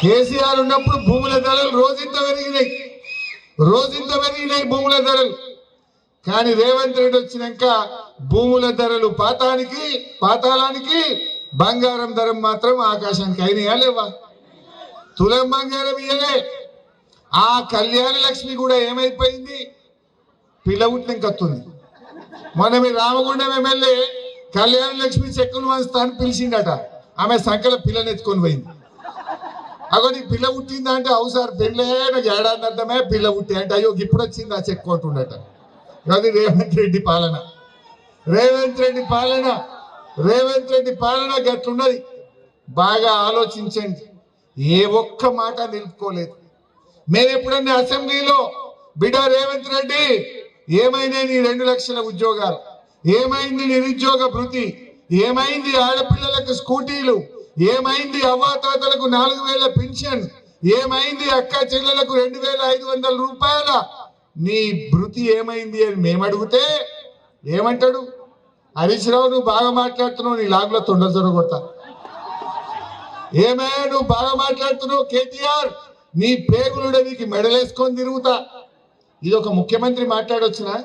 కేసీఆర్ ఉన్నప్పుడు భూముల ధరలు రోజంత పెరిగినాయి భూముల ధరలు. కానీ రేవంత్ రెడ్డి వచ్చినాక భూముల ధరలు పాతాళానికి, బంగారం ధర మాత్రం ఆకాశానికి అయినాయా లేవా? తులం బంగారం ఇయ్యలే. ఆ కళ్యాణ లక్ష్మి కూడా ఏమైపోయింది? పిల్లవుట్నం కత్తుంది. మొన్న మీ రామగుండం ఎమ్మెల్యే కళ్యాణ లక్ష్మి చెక్కులు వంచుతా అని పిలిచిందట. ఆమె సంఖ్యలో పిల్లనెత్తుకొని పోయింది. అగో నీకు పిల్ల పుట్టిందా అంటే అవుసార్ పెళ్ళే నాకు ఏడాది అర్థమే పిల్ల పుట్టి అంటే అయ్యో ఇప్పుడు వచ్చింది ఆ చెక్ కొంటుండట. అది రేవంత్ రెడ్డి పాలన గట్లున్నది. బాగా ఆలోచించండి. ఏ ఒక్క మాట నిలుపుకోలేదు. మేము ఎప్పుడన్నా అసెంబ్లీలో బిడ్డ రేవంత్ రెడ్డి ఏమైనా నీ 2 లక్షల ఉద్యోగాలు, ఏమైంది నిరుద్యోగ భృతి, ఏమైంది ఆడపిల్లలకు స్కూటీలు, ఏమైంది అవ్వాతాతలకు 4000 పెన్షన్, ఏమైంది అక్క చెల్లెలకు 2500 రూపాయల నీ భృతి ఏమైంది అని మేము అడిగితే ఏమంటాడు? హరీష్ రావు నువ్వు బాగా మాట్లాడుతున్నావు, నీ లాగులో తొండజొర కొడతా. ఏమే నువ్వు బాగా మాట్లాడుతున్నావు కేటీఆర్, నీ పేగులుడ నీకు మెడలేసుకొని తిరుగుతా. ఇది ఒక ముఖ్యమంత్రి మాట్లాడొచ్చునా?